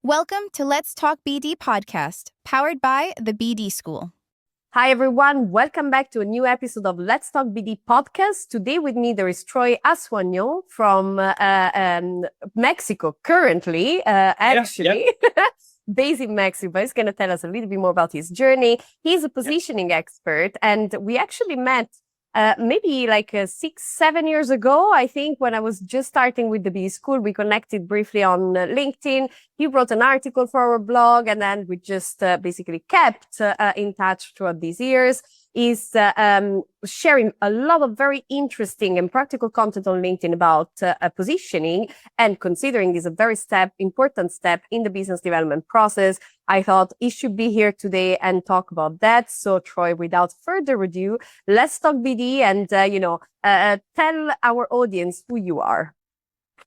Welcome to Let's Talk BD podcast, powered by the BD School. Hi, everyone. Welcome back to a new episode of Let's Talk BD podcast. Today with me, there is Troy Asuaño from Mexico currently, actually. Based in Mexico. He's going to tell us a little bit more about his journey. He's a positioning expert, and we actually met maybe like 6-7 years ago, I think, when I was just starting with the BD School. We connected briefly on LinkedIn. He wrote an article for our blog, and then we just basically kept in touch throughout these years. He's sharing a lot of very interesting and practical content on LinkedIn about positioning, and considering this a very important step in the business development process. I thought he should be here today and talk about that. So, Troy, without further ado, let's talk BD and, tell our audience who you are.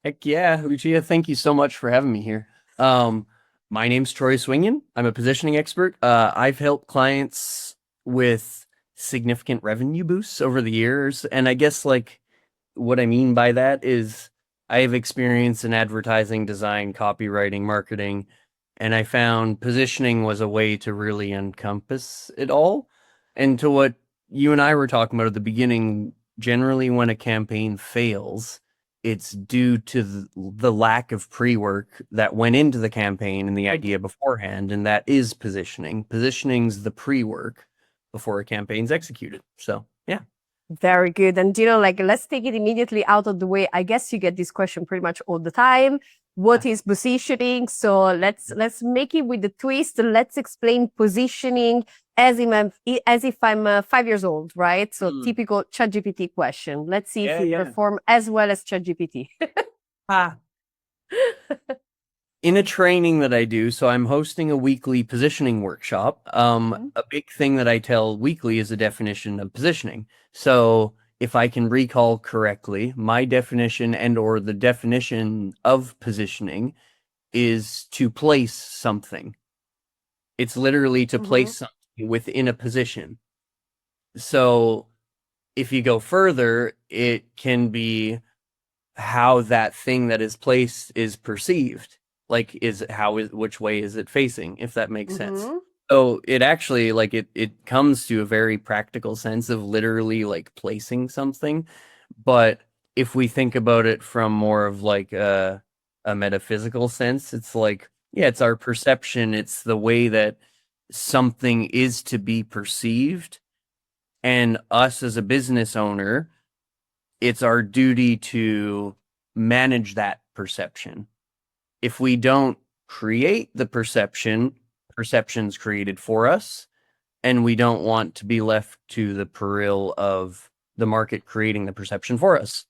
Heck yeah, Lucia, thank you so much for having me here. My name's Troy Asuaño. I'm a positioning expert. I've helped clients with significant revenue boosts over the years. And I guess like what I mean by that is I have experience in advertising, design, copywriting, marketing, and I found positioning was a way to really encompass it all. And to what you and I were talking about at the beginning, generally when a campaign fails, it's due to the lack of pre-work that went into the campaign and the idea beforehand, and that is positioning. Positioning's the pre-work before a campaign's executed. So, yeah. Very good. And, let's take it immediately out of the way. I guess you get this question pretty much all the time. What is positioning? So let's make it with the twist. Let's explain positioning as if I'm 5 years old, right? So typical ChatGPT question. Let's see if you perform as well as ChatGPT. In a training that I do, so I'm hosting a weekly positioning workshop. A big thing that I tell weekly is a definition of positioning. So if I can recall correctly, my definition or the definition of positioning is to place something. It's literally to place something within a position. So if you go further, it can be how that thing that is placed is perceived. Like, which way is it facing, if that makes sense. So it actually, it comes to a very practical sense of literally, like, placing something. But if we think about it from more of, like, a metaphysical sense, it's like, yeah, it's our perception. It's the way that something is to be perceived. And us as a business owner, it's our duty to manage that perception. If we don't create the perception's created for us, and we don't want to be left to the peril of the market creating the perception for us.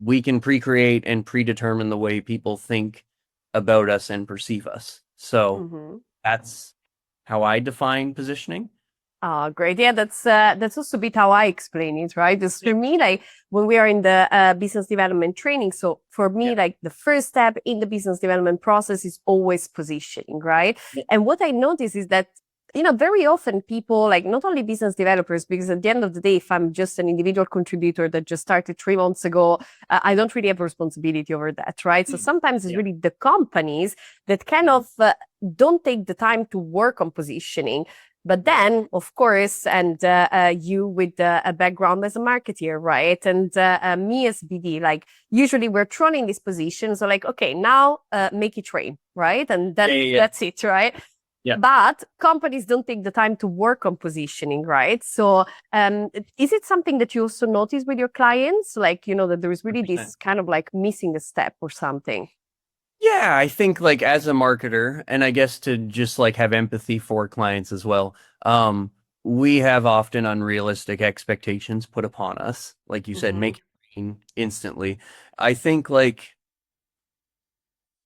We can pre-create and predetermine the way people think about us and perceive us. So that's how I define positioning. Oh, great. Yeah, that's also a bit how I explain it, right? Because for me, like when we are in the business development training, so for me, like the first step in the business development process is always positioning, right? And what I notice is that, very often people, like not only business developers, because at the end of the day, if I'm just an individual contributor that just started 3 months ago, I don't really have responsibility over that, right? So sometimes it's really the companies that kind of don't take the time to work on positioning. But then, of course, and you with a background as a marketer, right? And me as BD, like usually we're thrown in this position. So like, okay, now make it rain, right? And then that's it, right? Yeah. But companies don't take the time to work on positioning, right? So is it something that you also notice with your clients? Like, that there is really 100%. this kind of like missing a step or something? Yeah, I think like as a marketer, and I guess to just like have empathy for clients as well, we have often unrealistic expectations put upon us. Like you said, make it rain instantly. I think like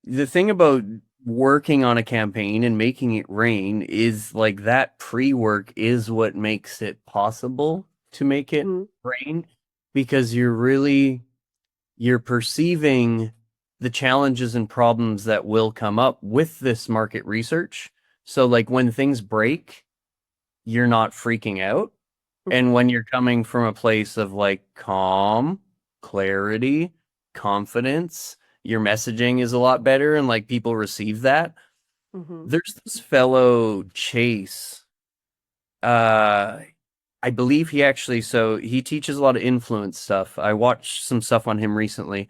the thing about working on a campaign and making it rain is like that pre-work is what makes it possible to make it rain, because you're perceiving the challenges and problems that will come up with this market research. So like when things break, you're not freaking out. And when you're coming from a place of like calm, clarity, confidence, your messaging is a lot better and like people receive that. Mm-hmm. There's this fellow Chase. I believe so he teaches a lot of influence stuff. I watched some stuff on him recently.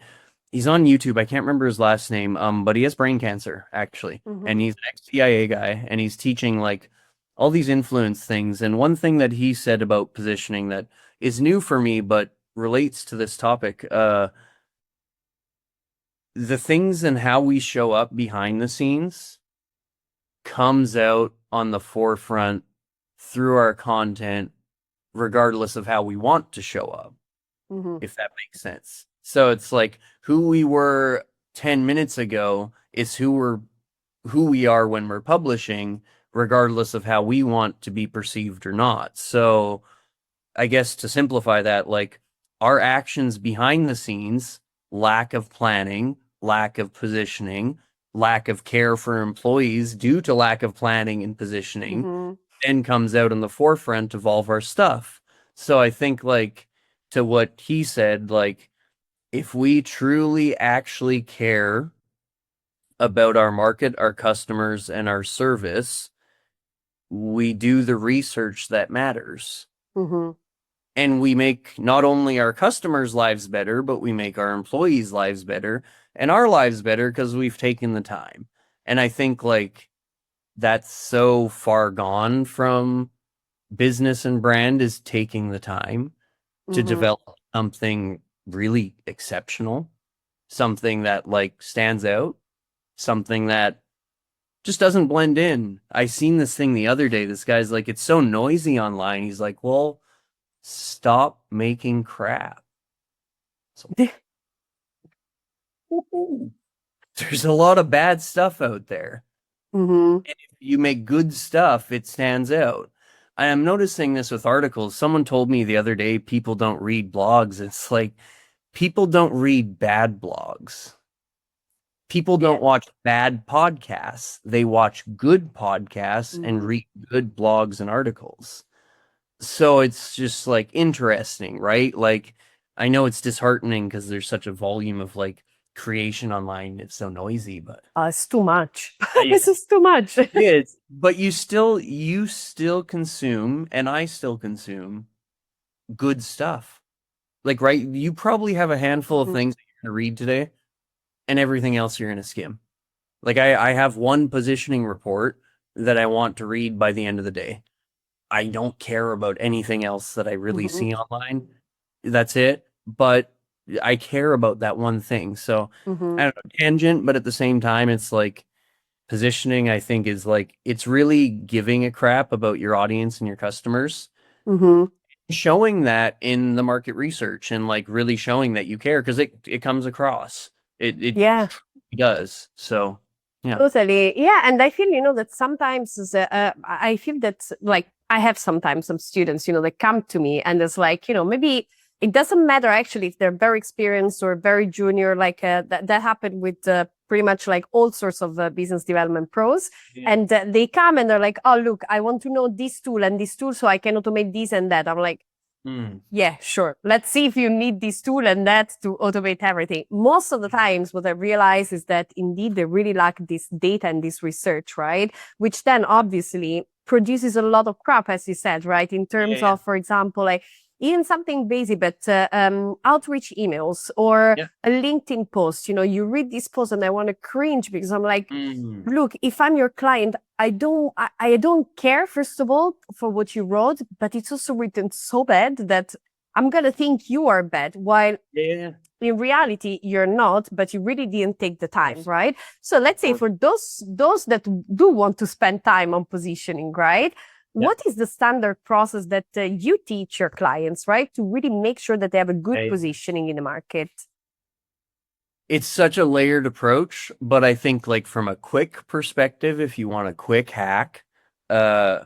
He's on YouTube. I can't remember his last name, but he has brain cancer actually, and Mm-hmm. he's an ex-CIA guy, and he's teaching like all these influence things. And one thing that he said about positioning that is new for me, but relates to this topic, the things and how we show up behind the scenes comes out on the forefront through our content, regardless of how we want to show up, Mm-hmm. if that makes sense. So it's like who we were 10 minutes ago is who we are when we're publishing, regardless of how we want to be perceived or not. So I guess to simplify that, like our actions behind the scenes, lack of planning, lack of positioning, lack of care for employees due to lack of planning and positioning, Mm-hmm. then comes out in the forefront of all of our stuff. So I think like to what he said, like if we truly actually care about our market, our customers, and our service, we do the research that matters. Mm-hmm. And we make not only our customers' lives better, but we make our employees' lives better and our lives better because we've taken the time. And I think like that's so far gone from business and brand is taking the time to Mm-hmm. develop something really exceptional, something that like stands out, something that just doesn't blend in. I seen this thing the other day. This guy's like, it's so noisy online. He's like, well, stop making crap. So, there's a lot of bad stuff out there. Mm-hmm. And if you make good stuff, it stands out. I am noticing this with articles. Someone told me the other day people don't read blogs. It's like people don't read bad blogs. People Yeah. don't watch bad podcasts. They watch good podcasts and Mm-hmm. read good blogs and articles. So it's just like interesting, right? Like I know it's disheartening because there's such a volume of like creation online. It's so noisy, but It's too much. yeah, This is too much. but you still consume and I still consume good stuff. Like right, you probably have a handful of Mhm. things that you're gonna read today and everything else you're gonna skim. Like I have one positioning report that I want to read by the end of the day. I don't care about anything else that I really Mhm. see online. That's it. But I care about that one thing. So I Mhm. don't know, tangent, but at the same time, it's like positioning, I think, is like it's really giving a crap about your audience and your customers, Mhm. showing that in the market research and like really showing that you care because it comes across. It Yeah. does. So yeah. Totally. Yeah. And I feel, that sometimes I feel that like I have sometimes some students, that come to me and it's like, maybe it doesn't matter actually if they're very experienced or very junior, like that happened with pretty much like all sorts of business development pros. Yeah. And they come and they're like, oh, look, I want to know this tool and this tool so I can automate this and that. I'm like, Mm. yeah, sure. Let's see if you need this tool and that to automate everything. Most of the times, what I realize is that indeed they really lack this data and this research, right? Which then obviously produces a lot of crap, as you said, right? In terms Yeah. of, for example, like even something basic, but outreach emails or Yeah. a LinkedIn post. You read this post and I want to cringe because I'm like, Mm. look, if I'm your client, I don't care, first of all, for what you wrote, but it's also written so bad that I'm gonna think you are bad, while Yeah. in reality you're not, but you really didn't take the time, right? So let's say for those that do want to spend time on positioning, right? Yeah. What is the standard process that you teach your clients, right, to really make sure that they have a good Yeah. positioning in the market? It's such a layered approach, but I think like from a quick perspective, if you want a quick hack, uh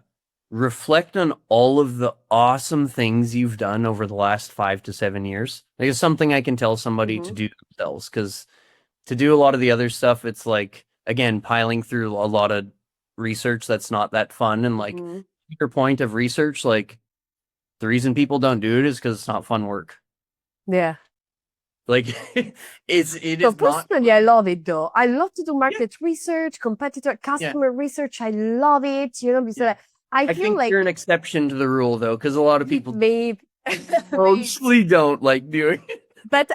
reflect on all of the awesome things you've done over the last 5 to 7 years. Like it's something I can tell somebody to Mm-hmm. do themselves because to do a lot of the other stuff, it's like again piling through a lot of research that's not that fun. And like Mm-hmm. your point of research, like the reason people don't do it is because it's not fun work. Yeah. Like it So is not personally, I love it though. I love to do market research, competitor, yeah. customer research. I love it, because I I feel think like you're an exception to the rule though, because a lot of people maybe, mostly don't like doing it. but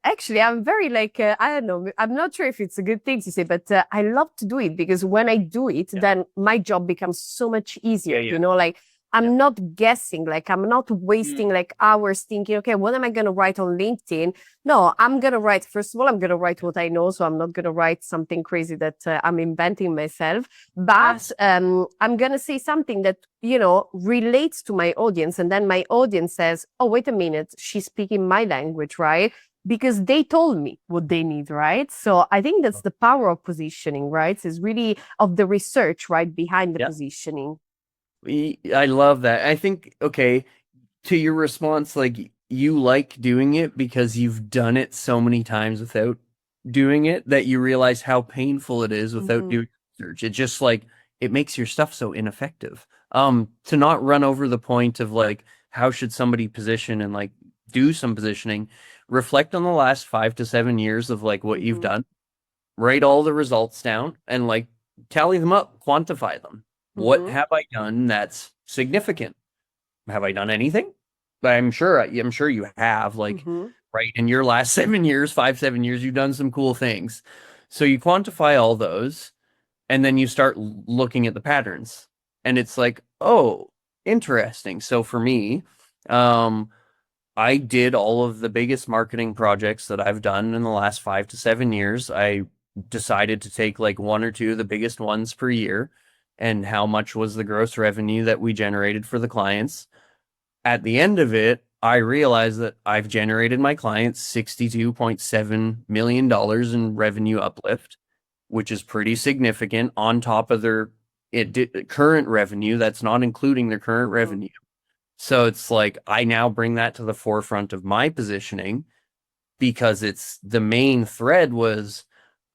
actually, I'm very like, I don't know, I'm not sure if it's a good thing to say, but I love to do it because when I do it, Yeah. then my job becomes so much easier, Yeah. like Yeah. I'm not guessing, like I'm not wasting like hours thinking, okay, what am I going to write on LinkedIn? No, I'm going to write, first of all, I'm going to write what I know. So I'm not going to write something crazy that I'm inventing myself, but I'm going to say something that, relates to my audience. And then my audience says, oh, wait a minute, she's speaking my language, right? Because they told me what they need, right? So I think that's the power of positioning, right? It's really of the research, right, behind the Yeah. positioning. I love that. I think, okay, to your response, like you like doing it because you've done it so many times without doing it that you realize how painful it is without doing research. It just like it makes your stuff so ineffective. To not run over the point of like how should somebody position and like do some positioning, reflect on the last 5 to 7 years of like what you've done, write all the results down and like tally them up, quantify them. What have I done that's significant? Have I done anything? I'm sure you have, like, right, in your last 7 years, 5, 7 years, you've done some cool things. So you quantify all those, and then you start looking at the patterns. And it's like, oh, interesting. So for me, I did all of the biggest marketing projects that I've done in the last 5 to 7 years. I decided to take like one or two of the biggest ones per year and how much was the gross revenue that we generated for the clients. At the end of it, I realized that I've generated my clients $62.7 million in revenue uplift, which is pretty significant on top of their current revenue. That's not including their current revenue. So it's like I now bring that to the forefront of my positioning because it's the main thread was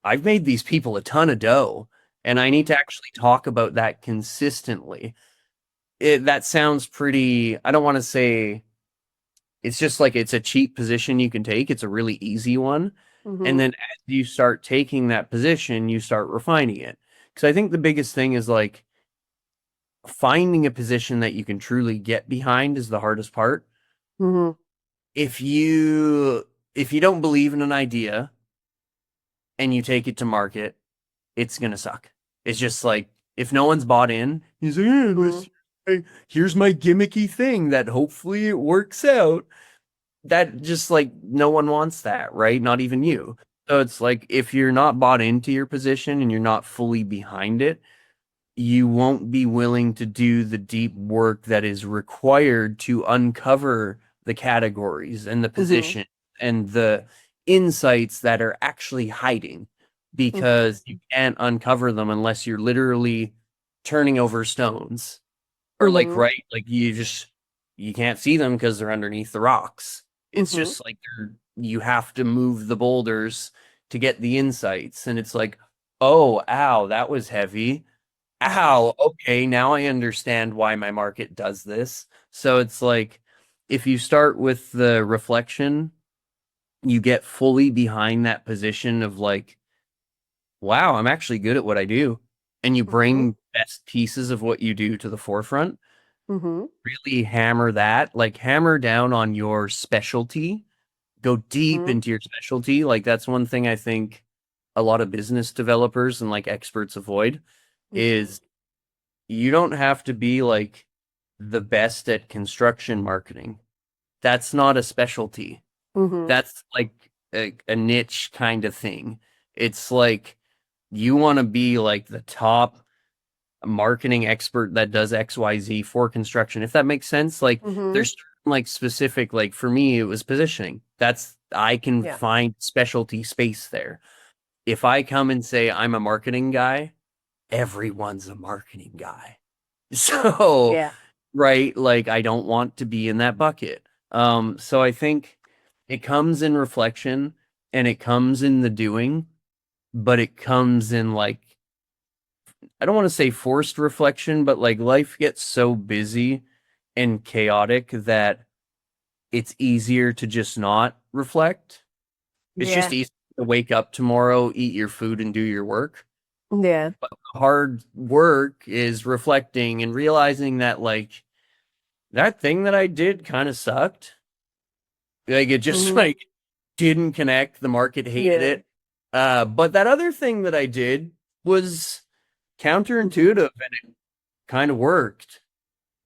I've made these people a ton of dough and I need to actually talk about that consistently. That sounds pretty, I don't want to say it's just like it's a cheap position you can take. It's a really easy one. And then as you start taking that position, you start refining it. Because I think the biggest thing is like finding a position that you can truly get behind is the hardest part. If you don't believe in an idea and you take it to market, it's gonna suck. It's just like if no one's bought in, he's like, here's my gimmicky thing that hopefully it works out. That just like no one wants that, right? Not even you. So it's like if you're not bought into your position and you're not fully behind it, you won't be willing to do the deep work that is required to uncover the categories and the position and the insights that are actually hiding because you can't uncover them unless you're literally turning over stones or like right like you can't see them because they're underneath the rocks. It's just like you have to move the boulders to get the insights and it's like, oh, ow, that was heavy. Ow, okay, now I understand why my market does this. So it's like if you start with the reflection, you get fully behind that position of like, wow, I'm actually good at what I do. And you bring best pieces of what you do to the forefront. Really hammer that, like hammer down on your specialty, go deep into your specialty. Like that's one thing I think a lot of business developers and like experts avoid is you don't have to be like the best at construction marketing. That's not a specialty. That's like a niche kind of thing. It's like you want to be like the top marketing expert that does XYZ for construction. If that makes sense, like there's like specific, like for me, it was positioning. That's I can find specialty space there. If I come and say I'm a marketing guy, everyone's a marketing guy. So, right, like I don't want to be in that bucket. So I think it comes in reflection and it comes in the doing, but it comes in like I don't want to say forced reflection, but like life gets so busy and chaotic that it's easier to just not reflect. It's Yeah. just easy to wake up tomorrow, eat your food, and do your work. Yeah. But hard work is reflecting and realizing that like that thing that I did kind of sucked. Like it just Mhm. like didn't connect. The market hated Yeah. it. But that other thing that I did was Mhm. counterintuitive and it kind of worked.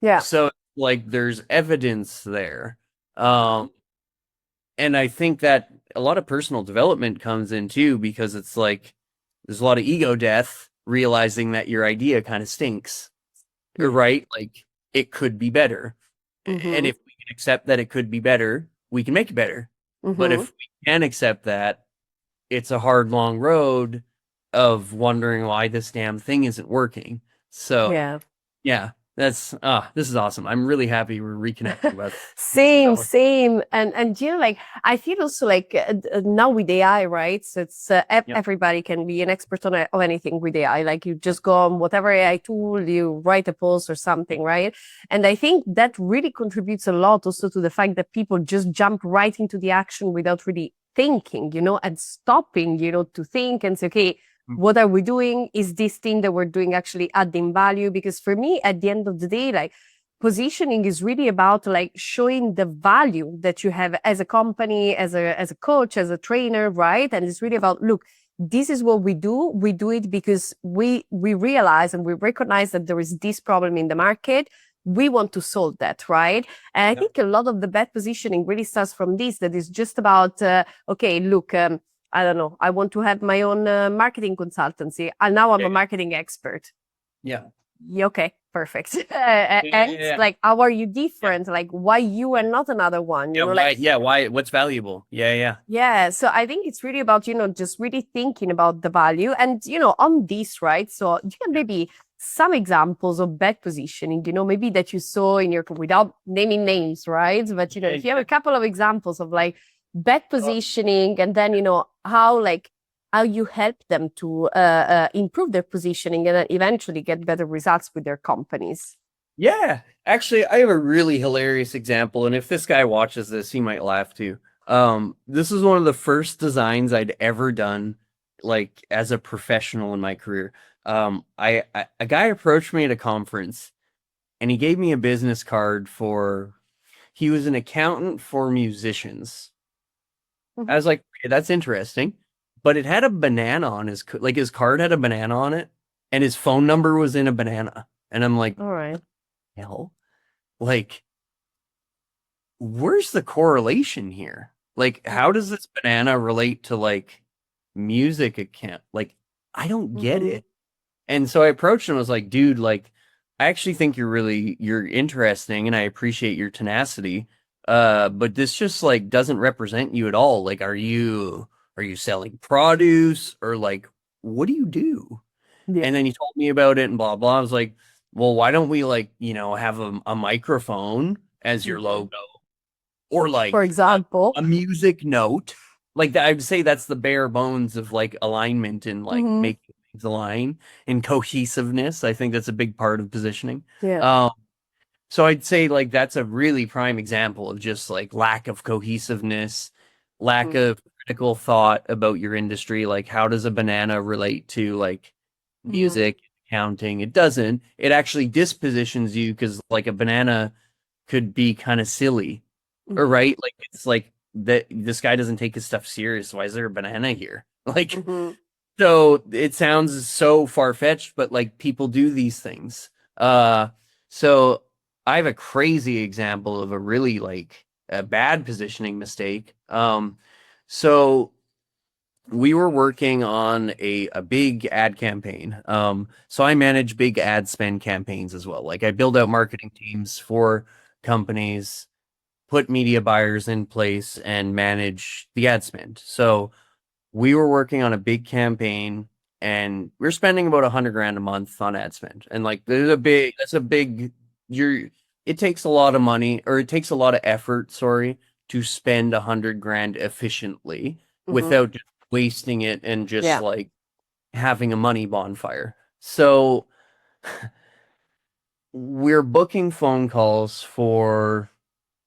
Yeah. So like there's evidence there. Um, and I think that a lot of personal development comes in too because it's like there's a lot of ego death realizing that your idea kind of stinks, Yeah. right? Like it could be better. And Mhm. if we can accept that it could be better, we can make it better. But Mhm. if we can accept that, it's a hard, long road of wondering why this damn thing isn't working. So, Yeah. yeah, this is awesome. I'm really happy we're reconnecting about Same, so, same. And you know, like I feel also like now with AI, right? So it's yep, everybody can be an expert on on anything with AI. Like you just go on whatever AI tool, you write a post or something, right? And I think that really contributes a lot also to the fact that people just jump right into the action without really thinking, and stopping, to think and say, okay, what are we doing? Is this thing that we're doing actually adding value? Because for me, at the end of the day, like positioning is really about like showing the value that you have as a company, as a coach, as a trainer, right? And it's really about, look, this is what we do. We do it because we realize and we recognize that there is this problem in the market. We want to solve that, right? And I yep, think a lot of the bad positioning really starts from this, that is just about, okay, look, I don't know, I want to have my own marketing consultancy. And now I'm yeah, a marketing expert. yeah, Yeah, okay, perfect. yeah, yeah, And yeah, like, how are you yeah, different? Like, why you and not another one? yeah. Like, Why? Yeah, why? What's valuable? Yeah, yeah, yeah. So I think it's really about, just really thinking about the value and, on this, right? So you can yeah. maybe some examples of bad positioning, maybe that you saw in your, without naming names, right? But, Yeah, if you have yeah. a couple of examples of like bad Oh, positioning and then, how you help them to improve their positioning and then eventually get better results with their companies. yeah, actually, I have a really hilarious example, and if this guy watches this, he might laugh too. This is one of the first designs I'd ever done, like as a professional in my career. A guy approached me at a conference, and he gave me a business card for. He was an accountant for musicians. I Mhm. was like, okay, that's interesting, but it had a banana on like his card had a banana on it, and his phone number was in a banana, and I'm like, All right. hell, like where's the correlation here? Like, how does this banana relate to like music account? Like, I don't get Mm-hmm. it. And so I approached him and was like, dude, like, I actually think you're interesting and I appreciate your tenacity. But this just like doesn't represent you at all. Like, are you selling produce or like what do you do? Yeah. And then he told me about it and blah blah. I was like, well, why don't we like, have a microphone as your Mhm. logo? Or For like example. a music note. Like that, I'd say that's the bare bones of like alignment and like Hmm. making things align and cohesiveness. I think that's a big part of positioning. Yeah. Um, so I'd say like that's a really prime example of just like lack of cohesiveness, lack Mhm. of critical thought about your industry. Like how does a banana relate to like Mhm. music, accounting? It doesn't. It actually dispositions you because like a banana could be kind of silly or Mhm. right? Like it's like that this guy doesn't take his stuff serious. Why is there a banana here? Like Mhm. so it sounds so far-fetched, but like people do these things. So I have a crazy example of a really like a bad positioning mistake. So we were working on a big ad campaign. So I manage big ad spend campaigns as well. Like I build out marketing teams for companies, put media buyers in place and manage the ad spend. So we were working on a big campaign and we're spending about 100 grand a month on ad spend. And like that's a big you're it takes a lot of money or it takes a lot of effort, sorry, to spend 100 grand efficiently Mhm. without just wasting it and just Yeah. like having a money bonfire. So we're booking phone calls for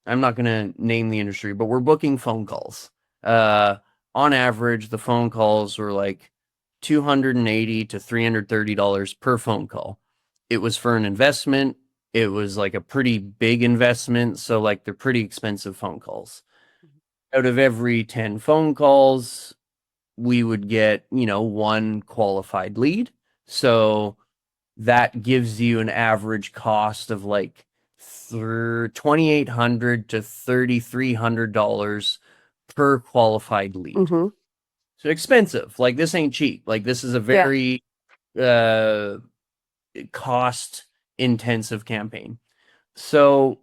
I'm not going to name the industry, but we're booking phone calls. Uh, on average, the phone calls were like $280 to $330 per phone call. It was for an investment. It was like a pretty big investment. So like they're pretty expensive phone calls. Out of every 10 phone calls, we would get, one qualified lead. So that gives you an average cost of like $2,800 to $3,300 per qualified lead. Mm-hmm. So expensive. Like this ain't cheap. Like this is a very cost intensive campaign. So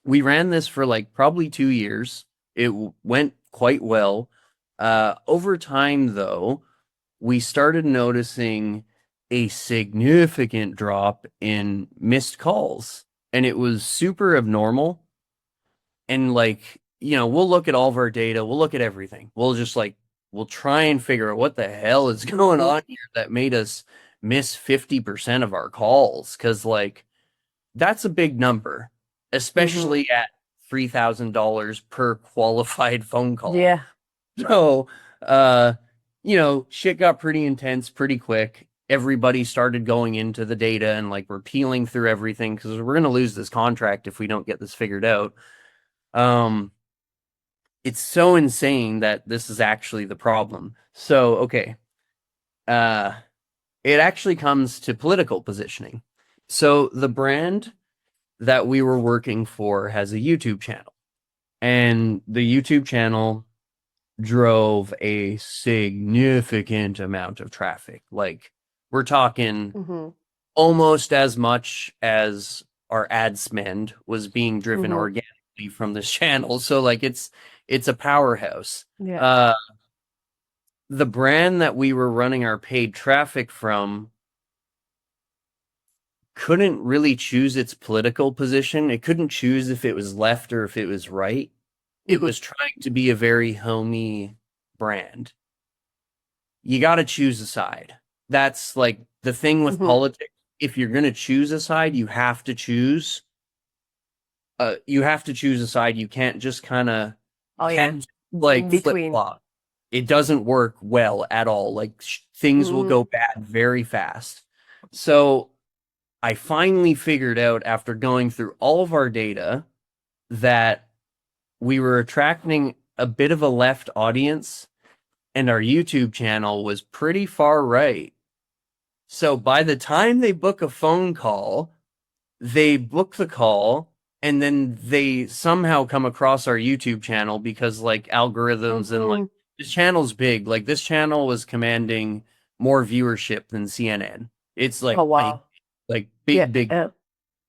we ran this for like probably 2 years. It went quite well. Over time, though, we started noticing a significant drop in missed calls, and it was super abnormal. And like, we'll look at all of our data, we'll look at everything. We'll try and figure out what the hell is going on here that made us miss 50% of our calls. Cause like, that's a big number, especially at $3,000 per qualified phone call. Yeah. So, shit got pretty intense pretty quick. Everybody started going into the data and like we're peeling through everything because we're going to lose this contract if we don't get this figured out. It's so insane that this is actually the problem. So, okay. It actually comes to political positioning. So the brand that we were working for has a YouTube channel, and the YouTube channel drove a significant amount of traffic. Like we're talking almost as much as our ad spend was being driven organically from this channel. So like it's a powerhouse. Yeah. The brand that we were running our paid traffic from couldn't really choose its political position. It couldn't choose if it was left or if it was right. It was trying to be a very homey brand. You got to choose a side. That's like the thing with politics. If you're going to choose a side, you have to choose a side. You can't just kind of like flip flop. It doesn't work well at all. Like things will go bad very fast. So I finally figured out after going through all of our data that we were attracting a bit of a left audience and our YouTube channel was pretty far right. So by the time they book a phone call, they book the call and then they somehow come across our YouTube channel because like algorithms and like this channel's big. Like this channel was commanding more viewership than CNN. It's like, big.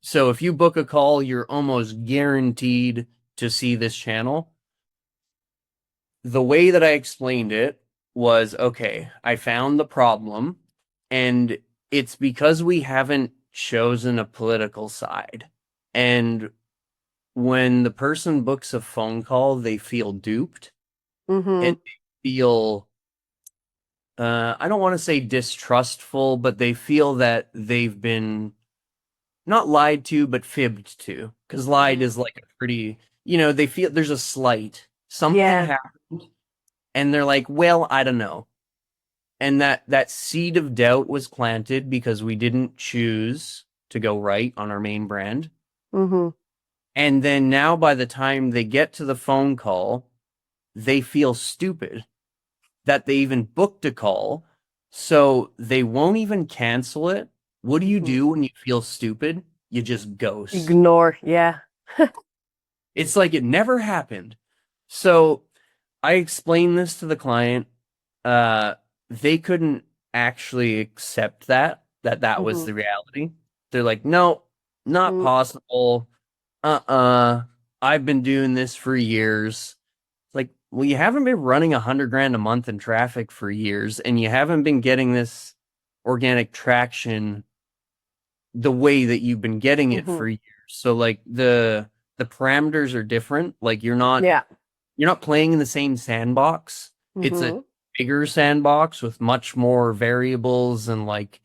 So if you book a call, you're almost guaranteed to see this channel. The way that I explained it was, okay, I found the problem, and it's because we haven't chosen a political side. And when the person books a phone call, they feel duped and they feel, I don't want to say distrustful, but they feel that they've been not lied to, but fibbed to. Because lied is like a pretty, they feel there's a slight. Something happened. And they're like, well, I don't know. And that seed of doubt was planted because we didn't choose to go right on our main brand. And then now by the time they get to the phone call, they feel stupid that they even booked a call. So they won't even cancel it. What do you do when you feel stupid? You just ghost. Ignore, yeah. It's like it never happened. So I explained this to the client. They couldn't actually accept that was the reality. They're like, no, not possible. I've been doing this for years. Like, well, you haven't been running $100,000 a month in traffic for years, and you haven't been getting this organic traction the way that you've been getting it for years. So like the parameters are different. Like you're not playing in the same sandbox. It's a bigger sandbox with much more variables and like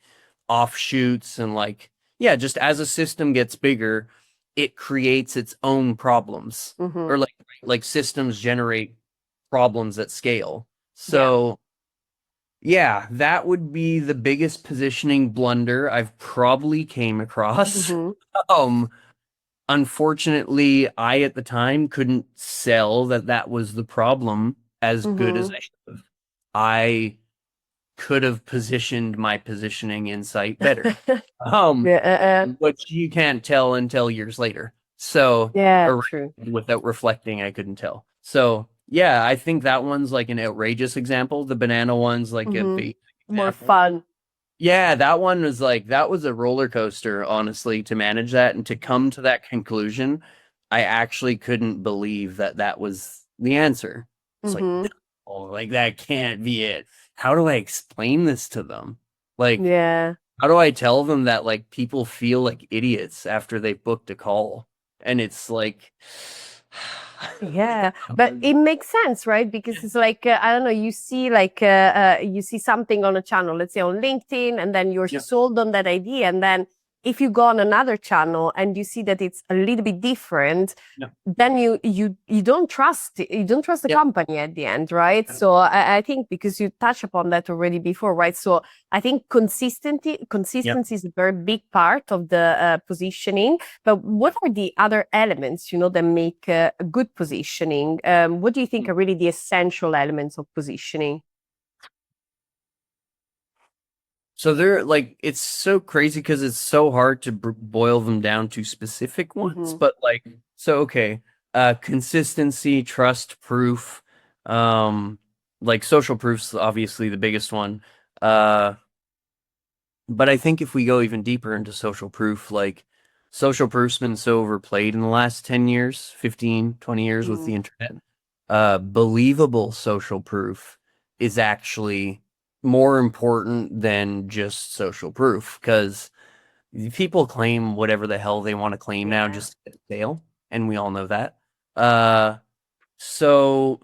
offshoots and like, just as a system gets bigger, it creates its own problems. Or like systems generate problems at scale. So yeah, that would be the biggest positioning blunder I've probably came across. Mhm. Um, Unfortunately, I at the time couldn't sell that was the problem as good as Mhm. I should have. I could have positioned my positioning insight better. Um, Yeah. which you can't tell until years later. So, Yeah. or True. without reflecting, I couldn't tell. So, yeah, I think that one's like an outrageous example. The banana one's like a Mhm. big More example. fun. Yeah, that one was like that was a roller coaster, honestly, to manage that and to come to that conclusion. I actually couldn't believe that was the answer. It's like, Mhm. oh, like that can't be it. How do I explain this to them? Like, Yeah. how do I tell them that like people feel like idiots after they booked a call? And it's like, Yeah, but it makes sense, right? Because it's like I don't know, you see like you see something on a channel, let's say on LinkedIn, and then you're yeah, sold on that idea, and then if you go on another channel and you see that it's a little bit different, yeah, then you don't trust it, you don't trust the yeah, company at the end, right? So I think because you touched upon that already before, right? So I think yeah. consistency is a very big part of the positioning. But what are the other elements, that make a good positioning? What do you think are really the essential elements of positioning? So they're like, it's so crazy because it's so hard to boil them down to specific ones. Hmm. But like, so okay, consistency, trust, proof, um, like social proof's obviously the biggest one. Uh, but I think if we go even deeper into social proof, like social proof's been so overplayed in the last 10 years, 15, 20 years with Hmm. the internet. Believable social proof is actually more important than just social proof because people claim whatever the hell they want to claim now Yeah. just to get a sale, and we all know that. Uh, so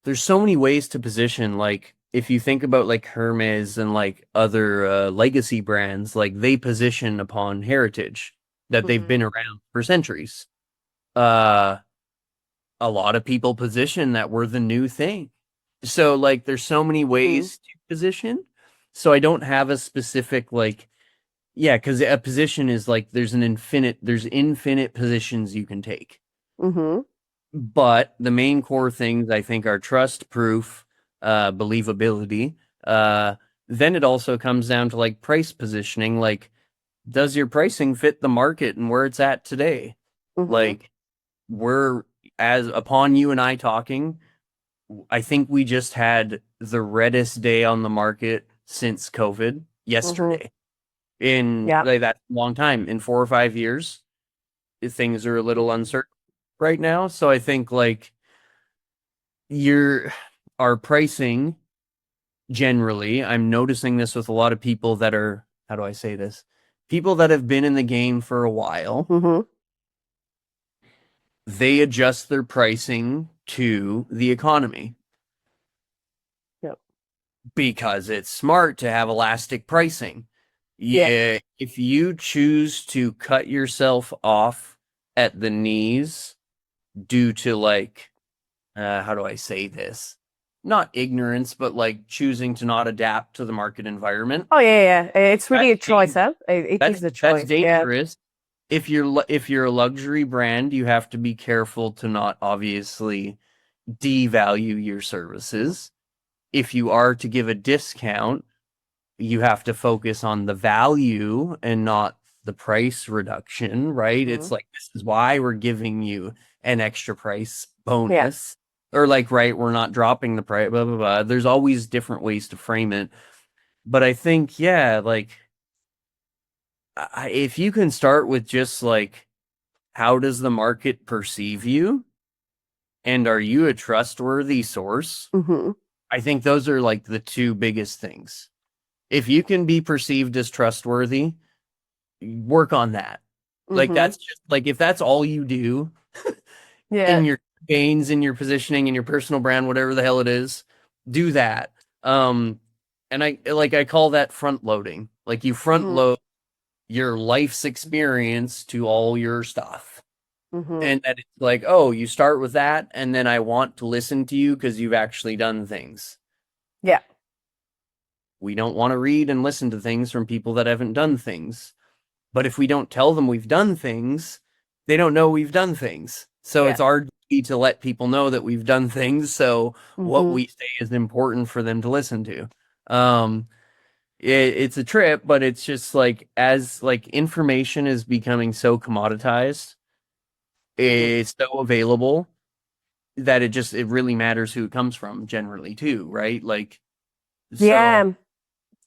there's so many ways to position. Like if you think about like Hermes and like other legacy brands, like they position upon heritage that they've Hmm. been around for centuries. Uh, a lot of people position that we're the new thing. So like there's so many Hmm. ways to position. So I don't have a specific like yeah, because a position is like there's infinite positions you can take. Hmm. But the main core things I think are trust, proof, believability. Uh, then it also comes down to like price positioning. Like, does your pricing fit the market and where it's at today? Hmm. Like, we're as upon you and I talking, I think we just had the reddest day on the market since COVID Hmm. yesterday. In Yeah. like that long time, in 4 or 5 years, things are a little uncertain right now. So I think like your our pricing generally, I'm noticing this with a lot of people that are, how do I say this? People that have been in the game for a while, Hmm. they adjust their pricing to the economy Yeah. because it's smart to have elastic pricing. Yeah. Yeah, if you choose to cut yourself off at the knees due to like how do I say this? Not ignorance, but like choosing to not adapt to the market environment. Oh yeah, yeah. It's really That's a choice, huh? It is a that's choice. Yeah. dangerous. If you're a luxury brand, you have to be careful to not obviously devalue your services. If you are to give a discount, you have to focus on the value and not the price reduction, right? Hmm. It's like this is why we're giving you an extra price Yeah. bonus. Or like, right, we're not dropping the price, blah blah blah. There's always different ways to frame it. But I think, yeah, like if you can start with just like how does the market perceive you and are you a trustworthy source? Hmm. I think those are like the two biggest things. If you can be perceived as trustworthy, work on that. Like Hmm. that's just like if that's all you do Yeah. in your gains, in your positioning, in your personal brand, whatever the hell it is, do that. And I call that front loading. Like you front Hmm. load your life's experience to all your stuff. Mm-hmm. And that it's like, oh, you start with that, and then I want to listen to you because you've actually done things. Yeah. We don't want to read and listen to things from people that haven't done things. But if we don't tell them we've done things, they don't know we've done things. So Yeah. it's our duty to let people know that we've done things. So what Mm-hmm. we say is important for them to listen to. Um, it's a trip, but it's just like as like information is becoming so commoditized, Mm-hmm. it's so available that it really matters who it comes from generally too, right? Like so Yeah. yeah.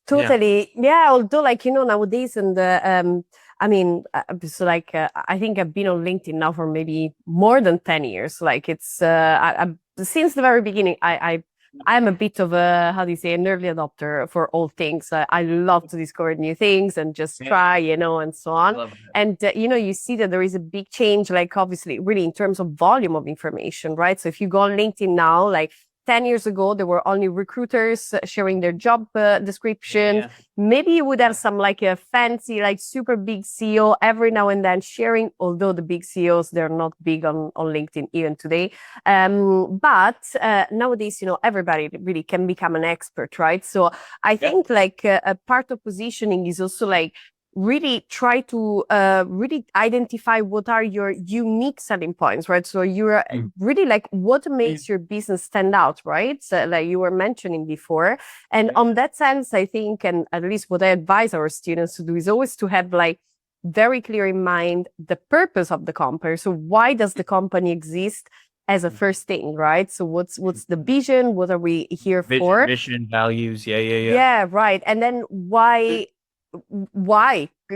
Totally. Yeah. Although, like, nowadays, and I mean, so like, I think I've been on LinkedIn now for maybe more than 10 years. Like, it's, since the very beginning, I'm a bit of a, how do you say, an early adopter for all things. I love to discover new things and just Yeah, try, and so I on. love that. And, you see that there is a big change, like, obviously, really in terms of volume of information, right? So if you go on LinkedIn now, like, 10 years ago, there were only recruiters sharing their job descriptions. Yeah. Maybe you would have some like a fancy, like super big CEO every now and then sharing, although the big CEOs, they're not big on LinkedIn even today. But nowadays, everybody really can become an expert, right? So I Yeah. think like a part of positioning is also like really try to really identify what are your unique selling points, right? So you're Mm. really like what Yeah. makes your business stand out, right? So, like you were mentioning before. And Yeah. on that sense, I think, and at least what I advise our students to do is always to have like very clear in mind the purpose of the company. So why does the company exist as a first thing, right? So what's the vision? What are we here Vision, for? mission, values. Yeah, yeah, yeah. Yeah, right. And then why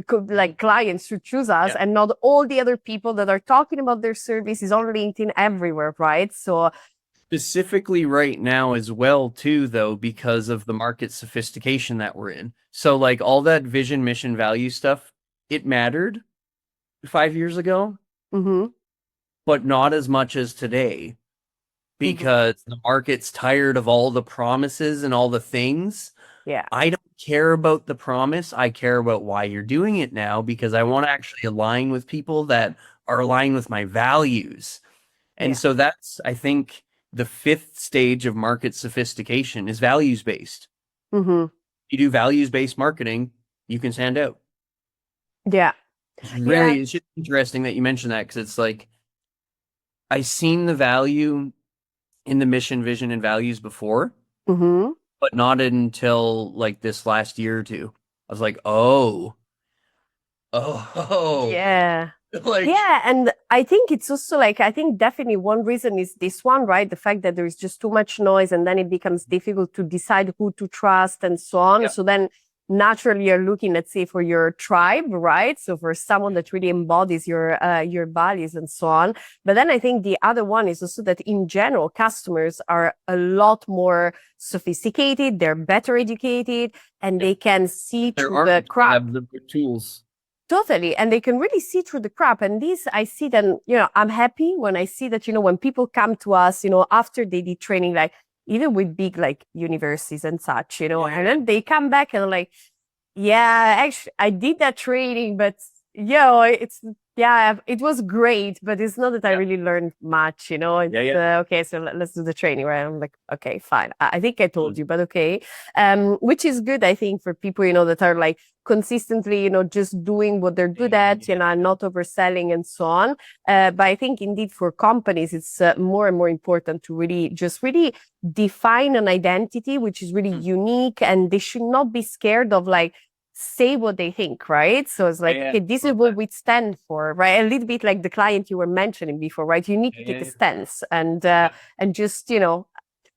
could like clients should choose us Yeah. and not all the other people that are talking about their services on LinkedIn everywhere, right? So Specifically right now as well too though because of the market sophistication that we're in. So like all that vision, mission, value stuff, it mattered 5 years ago, mhm, but not as much as today mhm, because the market's tired of all the promises and all the things. yeah, I don't care about the promise. I care about why you're doing it now because I want to actually align with people that are aligned with my values. And yeah, so that's, I think, the fifth stage of market sophistication is values based. mhm, You do values based marketing, you can stand out. yeah, yeah, It's just interesting that you mentioned that because it's like I seen the value in the mission, vision, and values before, mhm, but not until like this last year or two. I was like, oh, yeah. like, Yeah, and I think it's also like I think definitely one reason is this one, right? The fact that there is just too much noise and then it becomes difficult to decide who to trust and so on. yeah, So then naturally you're looking, let's say, for your tribe, right? So for someone that really embodies your values and so on. But then I think the other one is also that in general, customers are a lot more sophisticated, they're better educated, and yeah. they can see There through the aren't. They crap. have the good tools. Totally. And they can really see through the crap. And this, I see then, I'm happy when I see that, when people come to us, after they did training, like even with big like universities and such, Yeah, and yeah, then they come back and like, yeah, actually, I did that training, but it's yeah, it was great, but it's not that I yeah, really learned much. It's yeah, yeah. okay. So let's do the training, right? I'm like, okay, fine. I think I told Mm. you, but okay. Which is good, I think, for people that are like consistently, just doing what they're good at, and not overselling and so on. But I think indeed for companies, it's more and more important to really define an identity which is really Mm. unique, and they should not be scared of like say what they think, right? So it's like, Yeah, okay, this is love what that. we stand for, right? A little bit like the client you were mentioning before, right? You need to take a Yeah, stance yeah, and just,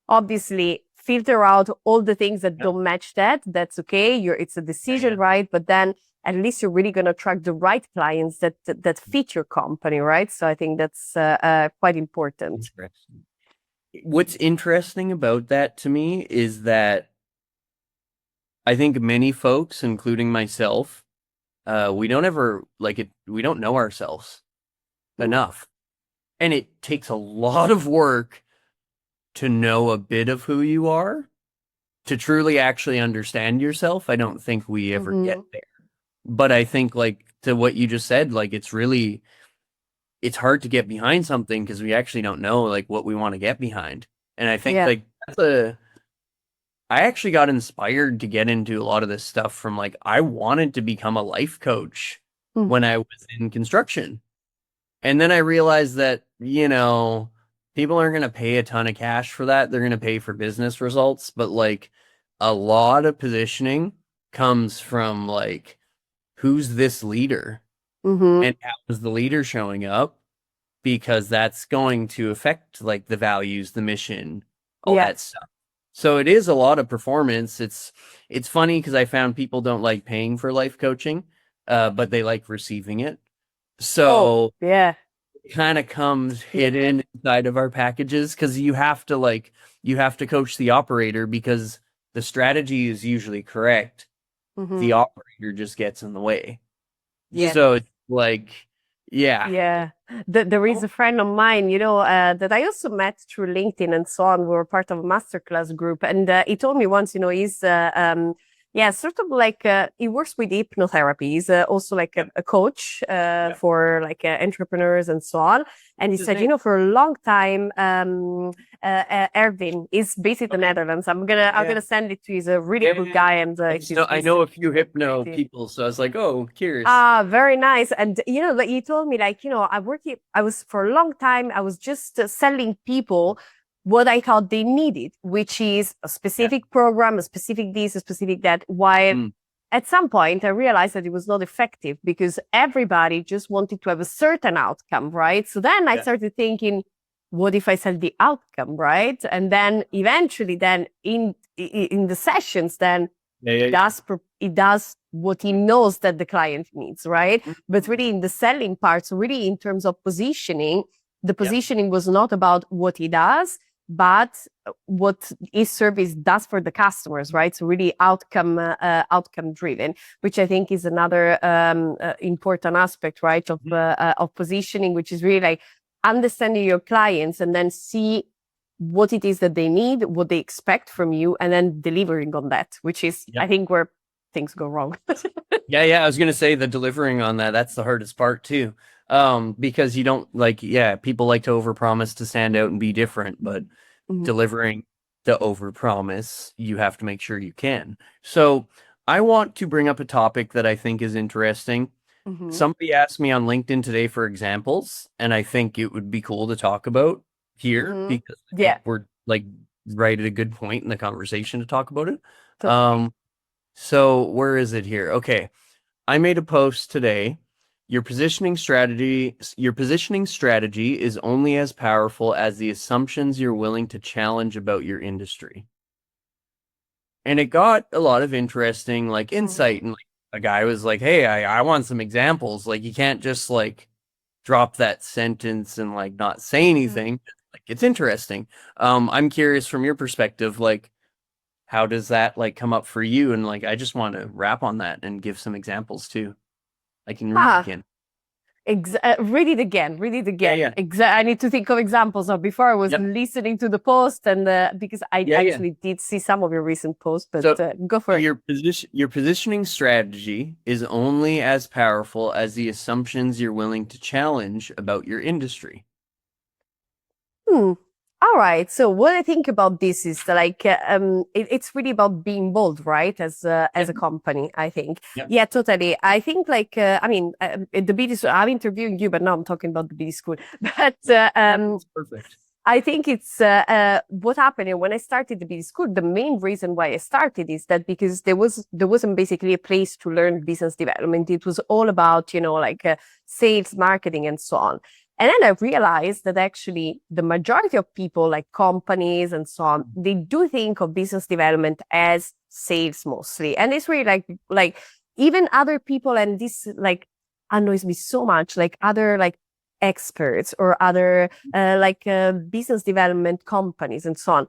obviously filter out all the things that yeah. don't match that. That's okay. It's a Yeah, decision, yeah. right? But then at least you're really going to attract the right clients that fit your company, right? So I think that's quite important. Interesting. What's interesting about that to me is that I think many folks, including myself, we don't ever like it. We don't know ourselves Mm. enough, and it takes a lot of work to know a bit of who you are to truly actually understand yourself. I don't think we ever get Mm-hmm. there, but I think like to what you just said, like it's really it's hard to get behind something because we actually don't know like what we want to get behind. And I think Yeah. like I actually got inspired to get into a lot of this stuff from like I wanted to become a life coach Mm. when I was in construction. And then I realized that, people aren't going to pay a ton of cash for that. They're going to pay for business results, but like a lot of positioning comes from like who's this leader Mm-hmm. and how is the leader showing up, because that's going to affect like the values, the mission, all Yeah. that stuff. So it is a lot of performance. It's funny because I found people don't like paying for life coaching, but they like receiving it. Oh, So yeah. it kind of comes hidden inside of our packages because you have to coach the operator because the strategy is usually correct. Mm-hmm. The operator just gets in the way. Yeah. So it's like, yeah. Yeah. There is a friend of mine, that I also met through LinkedIn and so on. We were part of a masterclass group. And he told me once, he's, sort of like, he works with hypnotherapy. He's also like a coach for like entrepreneurs and so on. And he said, for a long time, Erwin is based in the Netherlands. I'm gonna send it to you. He's a really good guy. And I know a few hypno people, so I was like, oh, curious. Ah, very nice. And like he told me, like, I was for a long time, I was just selling people what I thought they needed, which is a specific program, a specific this, a specific that. While at some point I realized that it was not effective because everybody just wanted to have a certain outcome, right? So then I started thinking, what if I sell the outcome, right? And then eventually, then in the sessions, then it does what he knows that the client needs, right? But really in the selling part, so really in terms of positioning, the positioning was not about what he does, but what his service does for the customers, right? So really outcome driven, which I think is another important aspect, right, of positioning, which is really like understanding your clients and then see what it is that they need, what they expect from you, and then delivering on that, which is, I think, where things go wrong. I was gonna say the delivering on that's the hardest part too. Because you don't people like to overpromise to stand out and be different, but delivering the overpromise, you have to make sure you can. So I want to bring up a topic that I think is interesting. Somebody asked me on LinkedIn today for examples, and I think it would be cool to talk about here because we're like right at a good point in the conversation to talk about it. So where is it here? Okay. I made a post today. Your positioning strategy is only as powerful as the assumptions you're willing to challenge about your industry. And it got a lot of interesting like insight, and like a guy was like, "Hey, I want some examples. Like you can't just like drop that sentence and like not say anything. Like it's interesting." I'm curious from your perspective, like how does that like come up for you? And like I just want to wrap on that and give some examples too. I can read again. Read it again. Yeah. I need to think of examples. Now, before I was listening to the post, and because I actually did see some of your recent posts, but go for it. Your positioning strategy is only as powerful as the assumptions you're willing to challenge about your industry. All right. So what I think about this is like it's really about being bold, right? As a company, I think. Yeah, totally. I think like the BD school. I'm interviewing you, but now I'm talking about the BD school. But That's perfect. I think it's what happened when I started the BD school. The main reason why I started is that because there wasn't basically a place to learn business development. It was all about sales, marketing, and so on. And then I realized that actually the majority of people, like companies and so on, they do think of business development as sales mostly. And it's really like even other people, and this like annoys me so much, like other like experts or other business development companies and so on.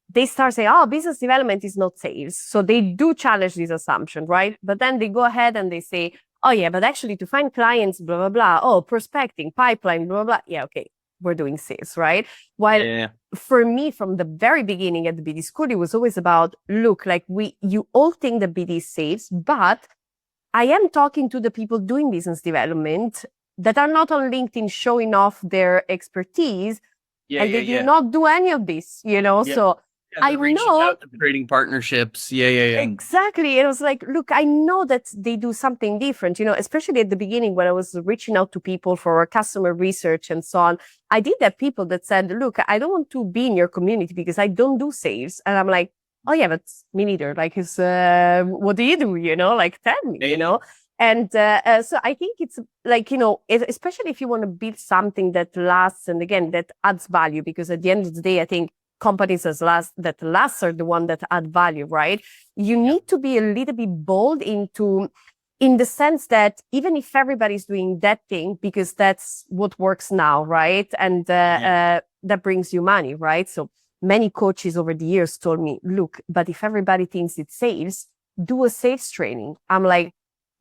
They start saying, oh, business development is not sales. So they do challenge this assumption, right? But then they go ahead and they say, oh yeah, but actually to find clients, blah, blah, blah. Oh, prospecting, pipeline, blah, blah, blah. Yeah, okay, we're doing sales, right? While for me, from the very beginning at the BD school, it was always about, look, like you all think the BD is sales, but I am talking to the people doing business development that are not on LinkedIn showing off their expertise, and they do not do any of this, you know. So I reaching know out to creating partnerships. Yeah. exactly. It was like, look, I know that they do something different, you know, especially at the beginning when I was reaching out to people for customer research and so on. I did have people that said, look, I don't want to be in your community because I don't do sales. And I'm like, oh yeah, but me neither. Like, what do you do? You know, like tell me, you know. And so I think it's like, you know, especially if you want to build something that lasts and again, that adds value, because at the end of the day, I think companies that last are the one that add value, right? You need to be a little bit bold in the sense that even if everybody's doing that thing, because that's what works now, right? And that brings you money, right? So many coaches over the years told me, look, but if everybody thinks it's sales, do a sales training. I'm like,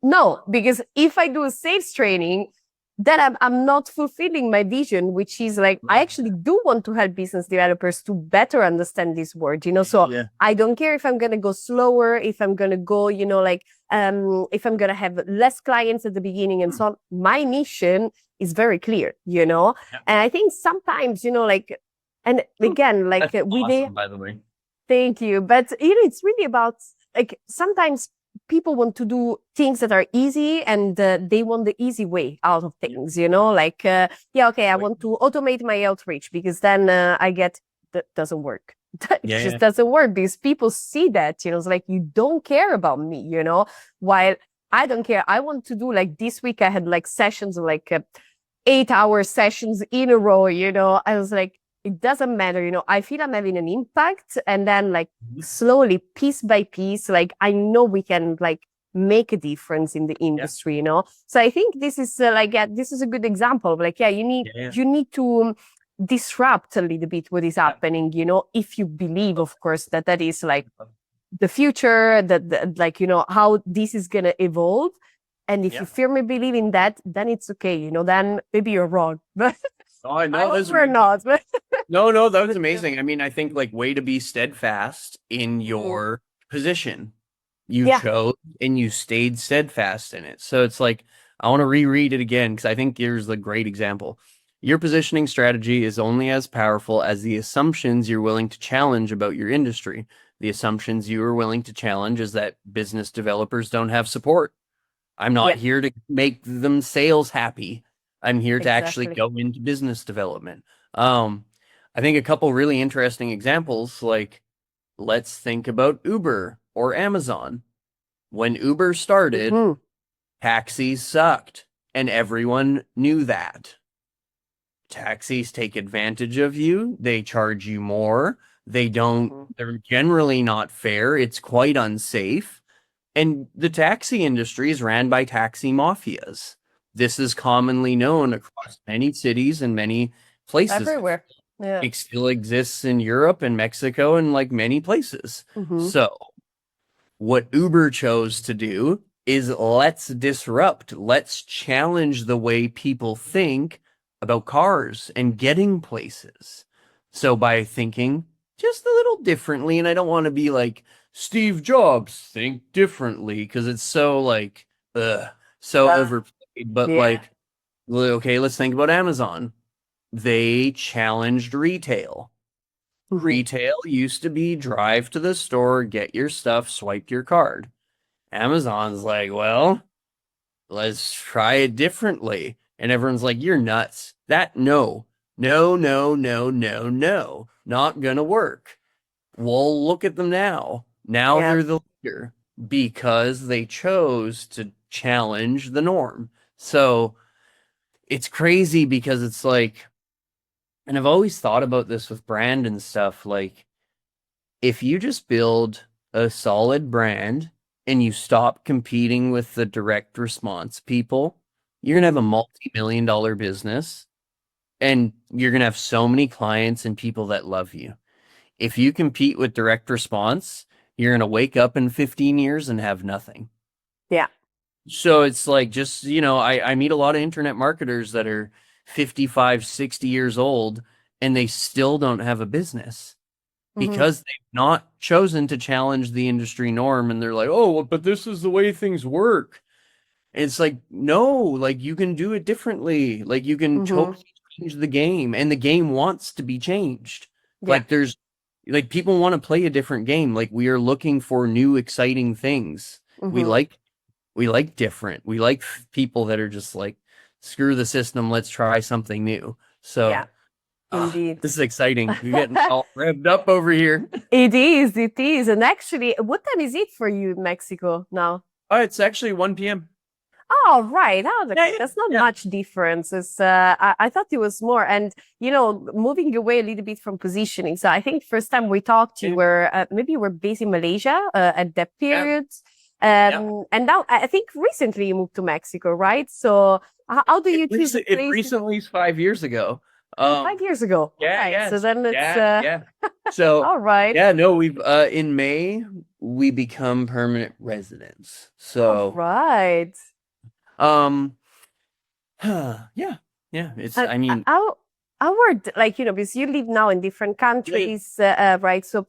no, because if I do a sales training, then I'm not fulfilling my vision, which is like, I actually do want to help business developers to better understand this word, you know, so I don't care if I'm going to go slower, if I'm going to go, you know, like, if I'm going to have less clients at the beginning and so on. My mission is very clear, you know, and I think sometimes, you know, like, and again, like awesome, by the way. Thank you. But, you know, it's really about like, sometimes people want to do things that are easy and they want the easy way out of things, you know, like, okay, I want to automate my outreach because then I get, that doesn't work. It just doesn't work because people see that, you know, it's like, you don't care about me, you know, while I don't care. I want to do like this week, I had like sessions of like 8-hour sessions in a row, you know, I was like, it doesn't matter, you know, I feel I'm having an impact. And then like slowly, piece by piece, like I know we can like make a difference in the industry, you know? So I think this is this is a good example of like, you need to disrupt a little bit what is happening, you know, if you believe, of course, that that is like the future, that like, you know, how this is going to evolve. And if you firmly believe in that, then it's okay, you know, then maybe you're wrong, but oh, I know. We're not. No, that was amazing. I mean, I think like way to be steadfast in your position. You chose and you stayed steadfast in it. So it's like, I want to reread it again because I think here's the great example. Your positioning strategy is only as powerful as the assumptions you're willing to challenge about your industry. The assumptions you are willing to challenge is that business developers don't have support. I'm not here to make them sales happy. I'm here to actually go into business development. I think a couple really interesting examples, like let's think about Uber or Amazon. When Uber started, taxis sucked, and everyone knew that. Taxis take advantage of you. They charge you more. They're generally not fair. It's quite unsafe. And the taxi industry is ran by taxi mafias. This is commonly known across many cities and many places. Everywhere. Yeah. It still exists in Europe and Mexico and like many places. So what Uber chose to do is let's disrupt, let's challenge the way people think about cars and getting places. So by thinking just a little differently, and I don't want to be like Steve Jobs, think differently, because it's so like so overplayed, but like, okay, let's think about Amazon. They challenged retail. Retail used to be drive to the store, get your stuff, swipe your card. Amazon's like, well, let's try it differently. And everyone's like, you're nuts. No, not gonna work. Well, look at them now. Now they're the leader because they chose to challenge the norm. So it's crazy because it's like, and I've always thought about this with brand and stuff, like if you just build a solid brand and you stop competing with the direct response people, you're gonna have a multi-million-dollar business and you're gonna have so many clients and people that love you. If you compete with direct response, you're gonna wake up in 15 years and have nothing. Yeah. So it's like, just, you know, I meet a lot of internet marketers that are 55, 60 years old and they still don't have a business because they've not chosen to challenge the industry norm. And they're like, oh, well, but this is the way things work. it's like, no, like you can do it differently. Like you can Mm-hmm. totally change the game, and the game wants to be changed. Yeah. Like there's like people want to play a different game. Like we are looking for new exciting things. We Mm-hmm. like we like different. We like people that are just like, screw the system, let's try something new. Yeah, So indeed. this is exciting. We're getting all revved up over here. It is, it is. And actually, what time is it for you in Mexico now? Oh, it's actually 1 p.m. Oh, right. Oh, Yeah, yeah, that's not yeah. much difference. I thought it was more. And, moving away a little bit from positioning. So I think first time we talked, you Yeah, were maybe you were based in Malaysia at that yeah, period. yeah. And now I think recently you moved to Mexico, right? So how do you choose a It place? recently is 5 years ago. Oh, 5 years ago. All Yeah, right. So yes, then it's yeah, yeah. So all right. yeah, no, we've in May we become permanent residents. All So right. um yeah, yeah. It's And I mean, like, because you live now in different yeah, countries, right? So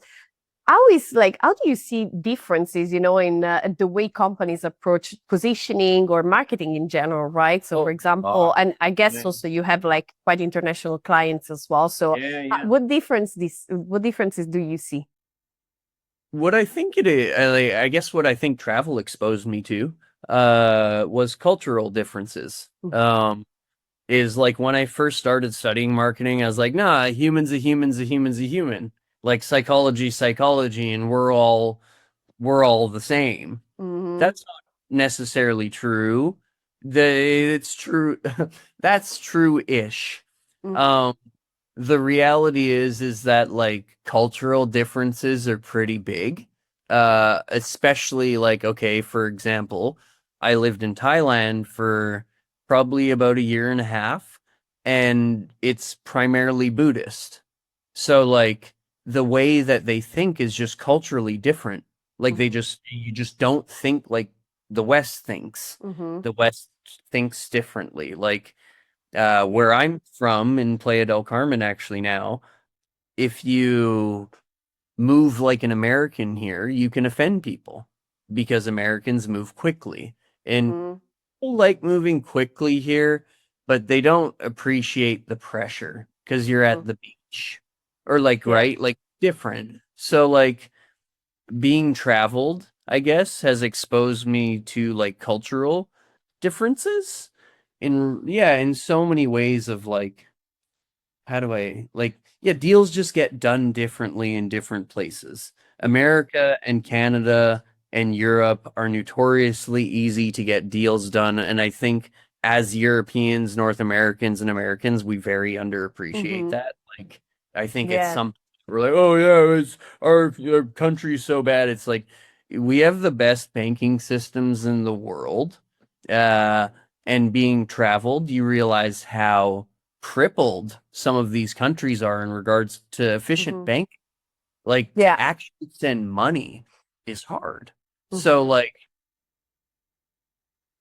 how do you see differences, in the way companies approach positioning or marketing in general, right? So, for oh, example, and I guess yeah, also you have like quite international clients as well. So, yeah, yeah. what differences do you see? What I think it is, I guess what I think travel exposed me to, was cultural differences. Is like when I first started studying marketing, I was like, nah, a human's a human's a human's a human. Like psychology, and we're all the same. Mm-hmm. That's not necessarily true. It's true. That's true-ish. Mm-hmm. Um, the reality is that like cultural differences are pretty big. Especially like, okay, for example, I lived in Thailand for probably about a year and a half, and it's primarily Buddhist. So like the way that they think is just culturally different. Like Mm-hmm. you just don't think like the West thinks. Mm-hmm. The West thinks differently. Like where I'm from in Playa del Carmen, actually now, if you move like an American here, you can offend people because Americans move quickly. And Mm-hmm. people like moving quickly here, but they don't appreciate the pressure because you're Mm-hmm. at the beach or like, Yeah. right? Like different. So, like, being traveled, I guess, has exposed me to like cultural differences in so many ways of like how do I like yeah, deals just get done differently in different places. America and Canada and Europe are notoriously easy to get deals done, and I think as Europeans, North Americans, and Americans, we very underappreciate Mm-hmm. that. Like I think it's Yeah. some we're like, oh yeah, it's our country's so bad. It's like we have the best banking systems in the world. Uh and being traveled, you realize how crippled some of these countries are in regards to efficient Mm-hmm. banking. Like to Yeah. actually send money is hard. So Mm-hmm. like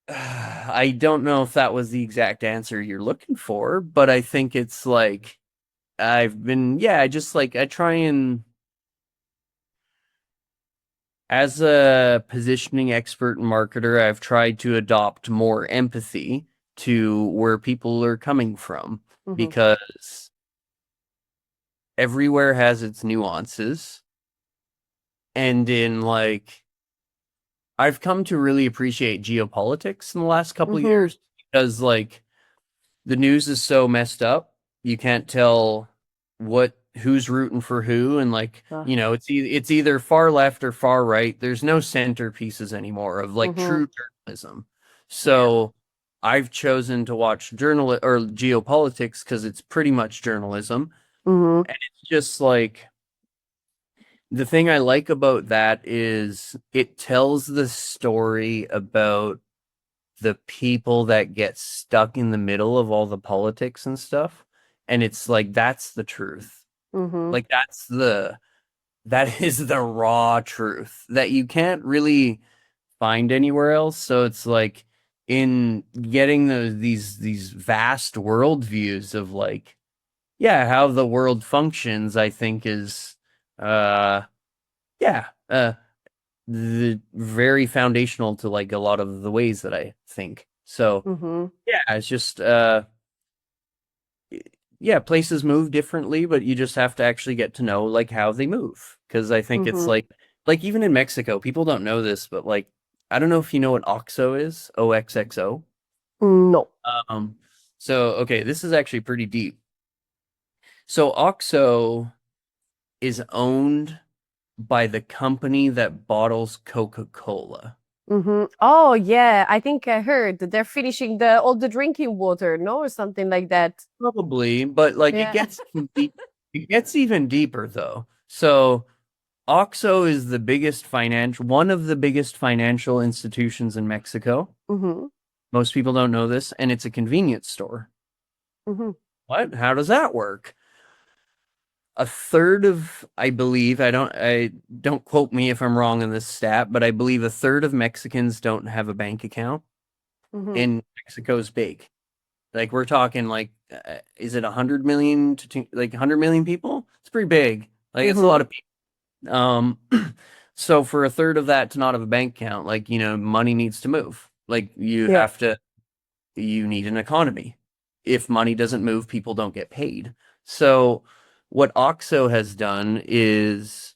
I don't know if that was the exact answer you're looking for, but I think it's like I just like I try and as a positioning expert and marketer, I've tried to adopt more empathy to where people are coming from Mm-hmm. because everywhere has its nuances. And in like, I've come to really appreciate geopolitics in the last couple of Mm-hmm. years because like the news is so messed up. You can't tell who's rooting for who, and like it's either far left or far right. There's no centerpieces anymore of like Mm-hmm. true journalism. Yeah. So I've chosen to watch journal or geopolitics because it's pretty much journalism, Mm-hmm. and it's just like the thing I like about that is it tells the story about the people that get stuck in the middle of all the politics and stuff. And it's like that's the truth. Mm-hmm. Like that is the raw truth that you can't really find anywhere else. So it's like in getting these vast worldviews of like, yeah, how the world functions, I think is uh yeah. very foundational to like a lot of the ways that I think. So Mm-hmm. yeah, it's just yeah, places move differently, but you just have to actually get to know like how they move. Because I think it's Mm-hmm. like even in Mexico, people don't know this, but like I don't know if you know what OXXO is, OXXO. No. Um, so okay, this is actually pretty deep. So OXXO is owned by the company that bottles Coca-Cola. Mm-hmm. Oh yeah, I think I heard that they're finishing all the drinking water, no, or something like that. Probably, but like Yeah. it gets even deeper though. So OXXO is one of the biggest financial institutions in Mexico. Mm-hmm. Most people don't know this, and it's a convenience store. Mm-hmm. What? How does that work? A third of, I don't quote me if I'm wrong in this stat, but I believe a third of Mexicans don't have a bank account, Mm-hmm. and Mexico's big. Like we're talking like, is it 100 million like 100 million people? It's pretty big. Like it's a lot Mm-hmm. of people. So for a third of that to not have a bank account, like, money needs to move. Like Yeah. you need an economy. If money doesn't move, people don't get paid. So what OXXO has done is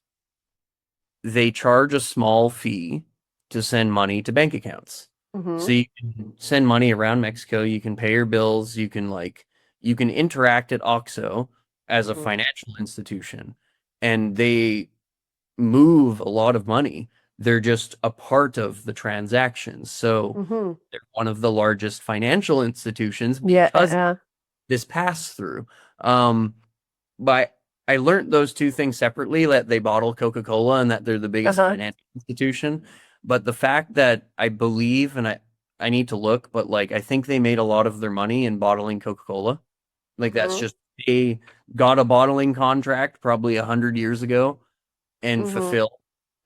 they charge a small fee to send money to bank accounts. Mm-hmm. So you can send money around Mexico, you can pay your bills, you can interact at OXXO as a Mm-hmm. financial institution, and they move a lot of money. They're just a part of the transactions. So Mm-hmm. they're one of the largest financial institutions Yeah. because this pass through. But I learned those two things separately, that they bottle Coca-Cola and that they're the biggest Uh-huh. financial institution. But the fact that I believe, and I need to look, but like I think they made a lot of their money in bottling Coca-Cola. Like that's Mm-hmm. just they got a bottling contract probably 100 years ago and Mm-hmm. fulfilled,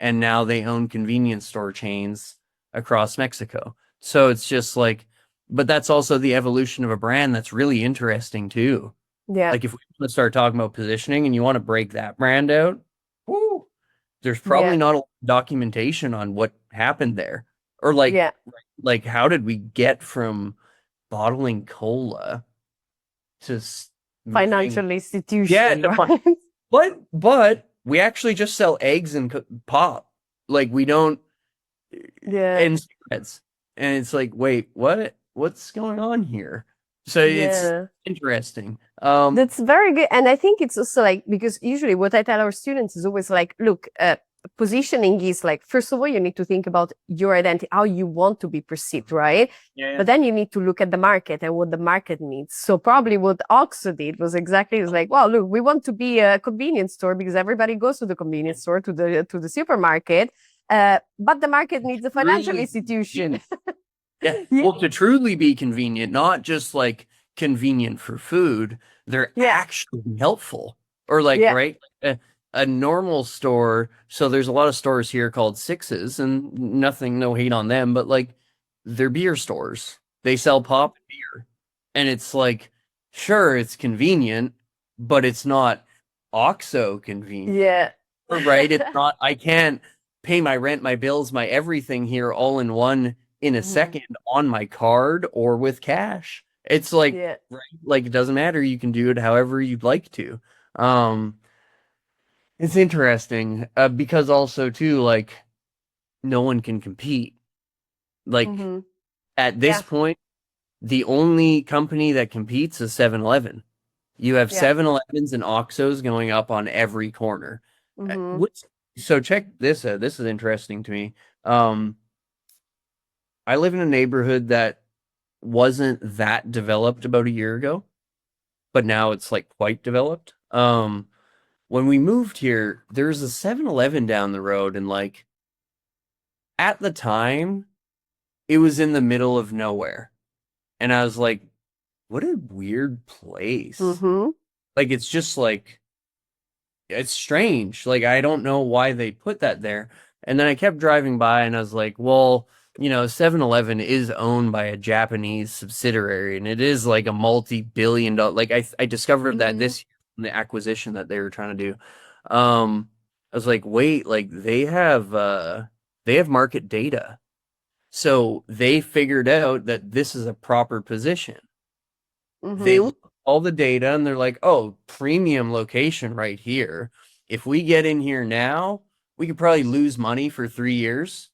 and now they own convenience store chains across Mexico. So it's just like, but that's also the evolution of a brand that's really interesting too. Yeah. Like if we want to start talking about positioning and you want to break that brand out, whoo, there's Yeah. probably not a lot of documentation on what happened there. Or Yeah. like how did we get from bottling cola to moving? Financial Yeah, institution, to right? but we actually just sell eggs and pop. Like we don't, Yeah. and cigarettes. And it's like, wait, what? What's going on here? So it's Yeah. interesting. That's very good. And I think it's also like, because usually what I tell our students is always like, look, positioning is like, first of all, you need to think about your identity, how you want to be perceived, right? Yeah. But then you need to look at the market and what the market needs. So probably what Oxo did was exactly, it's like, well, look, we want to be a convenience store because everybody goes to the convenience store, to the supermarket. But the market needs a financial Really institution. Yeah. Yeah. Well, to truly be convenient, not just like convenient for food, they're Yeah. actually helpful. Or like, Yeah. right? A normal store. So there's a lot of stores here called Sixes, and nothing, no hate on them, but like they're beer stores. They sell pop and beer. And it's like, sure, it's convenient, but it's not OXXO convenient, Yeah. right? It's not, I can't pay my rent, my bills, my everything here all in one in a Mhm. second on my card or with cash. It's like, Yeah. right, like it doesn't matter. You can do it however you'd like to. Um, it's interesting because also too, like no one can compete. Like Hmm. at this Yeah. point, the only company that competes is 7-Eleven. You have Yeah. 7-Elevens and OXXOs going up on every corner. Hmm. What's so check this out. This is interesting to me. Um, I live in a neighborhood that wasn't that developed about a year ago, but now it's like quite developed. When we moved here, there's a 7-Eleven down the road, and like at the time, it was in the middle of nowhere. And I was like, what a weird place. Hmm. Like it's just like it's strange. Like I don't know why they put that there. And then I kept driving by and I was like, well, 7-Eleven is owned by a Japanese subsidiary and it is like a multi-billion dollar, like I discovered that Hmm. this year in the acquisition that they were trying to do. I was like, wait, like they have they have market data. So they figured out that this is a proper position. They look at all the data and they're like, oh, premium location right here. If we get in here now, we could probably lose money for 3 years.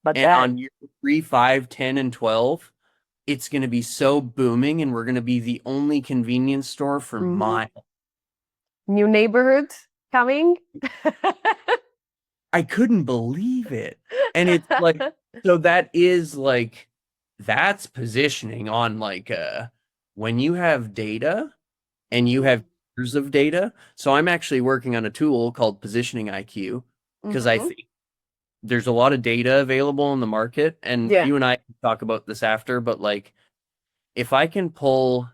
But And on year 3, 5, 10, and 12, it's going to be so booming and we're going to be the only convenience store for miles. New neighborhood coming. I couldn't believe it. And it's like, so that is like, that's positioning on like, when you have data and you have years of data. So I'm actually working on a tool called Positioning IQ because I think there's a lot of data available in the market. And you and I can talk about this after, but like, if I can pull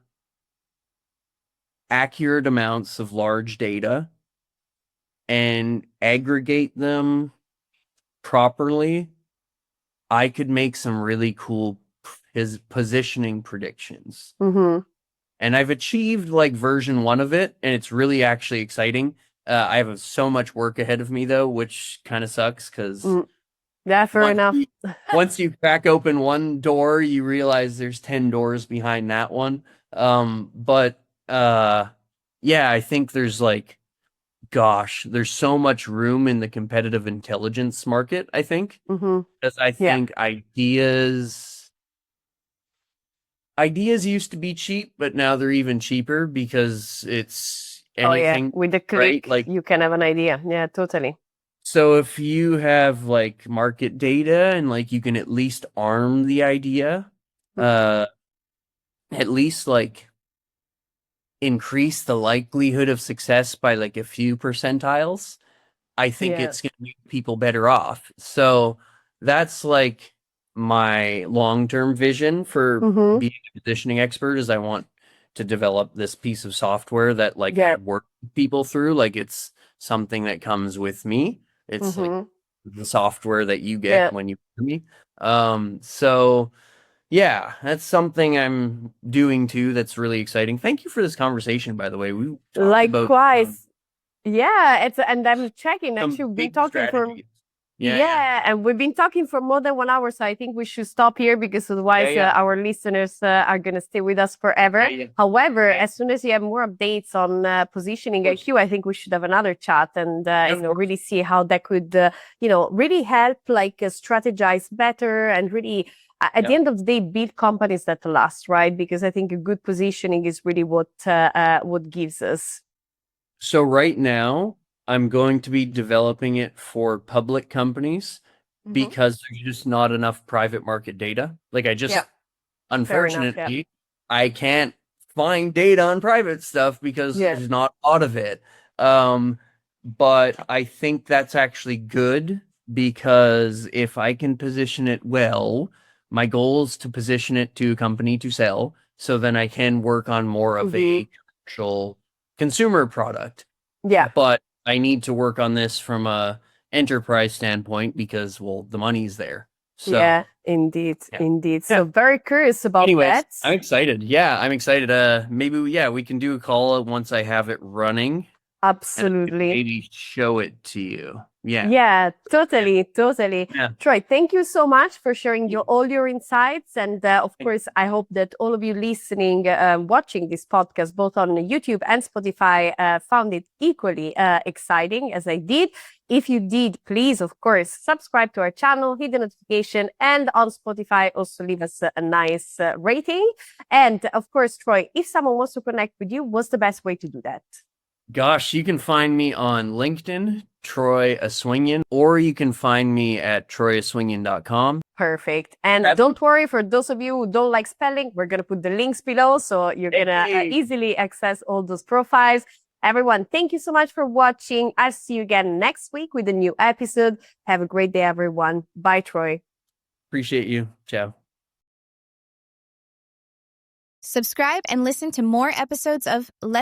accurate amounts of large data and aggregate them properly, I could make some really cool positioning predictions. And I've achieved like version 1 of it, and it's really actually exciting. I have so much work ahead of me though, which kind of sucks because fair enough. Once you crack open one door, you realize there's 10 doors behind that one. Yeah, I think there's like, gosh, there's so much room in the competitive intelligence market, I think. Because I think ideas used to be cheap, but now they're even cheaper because it's anything. With the click, right? Like, you can have an idea. Yeah, totally. So if you have like market data and like you can at least arm the idea, at least like increase the likelihood of success by like a few percentiles, I think it's going to make people better off. So that's like my long-term vision for being a positioning expert is I want to develop this piece of software that like work people through. Like it's something that comes with me. It's like the software that you get when you hear me. So yeah, that's something I'm doing too. That's really exciting. Thank you for this conversation, by the way. We talked Likewise. And I'm checking. Actually, we've been talking strategies. and we've been talking for more than 1 hour, so I think we should stop here because otherwise our listeners are going to stay with us forever. However, as soon as you have more updates on positioning IQ, I think we should have another chat and really see how that could really help like strategize better and really at the end of the day build companies that last, right? Because I think a good positioning is really what gives us. So right now, I'm going to be developing it for public companies because there's just not enough private market data. Like unfortunately, I can't find data on private stuff because there's not a lot of it. But I think that's actually good because if I can position it well, my goal is to position it to a company to sell. So then I can work on more of a commercial consumer product. But I need to work on this from a enterprise standpoint because, well, the money's there. So indeed. So very curious about that. I'm excited. I'm excited. Maybe we can do a call once I have it running. Absolutely. Maybe show it to you. Totally. Troy, thank you so much for sharing all your insights. And of course, I hope that all of you listening, watching this podcast, both on YouTube and Spotify, found it equally exciting as I did. If you did, please, of course, subscribe to our channel, hit the notification, and on Spotify, also leave us a nice rating. And of course, Troy, if someone wants to connect with you, what's the best way to do that? Gosh, you can find me on LinkedIn, Troy Aswinyan, or you can find me at troyaswinyan.com. Perfect. And don't worry, for those of you who don't like spelling, we're going to put the links below, so you're going to easily access all those profiles. Everyone, thank you so much for watching. I'll see you again next week with a new episode. Have a great day, everyone. Bye, Troy. Appreciate you. Ciao. Subscribe and listen to more episodes of Let's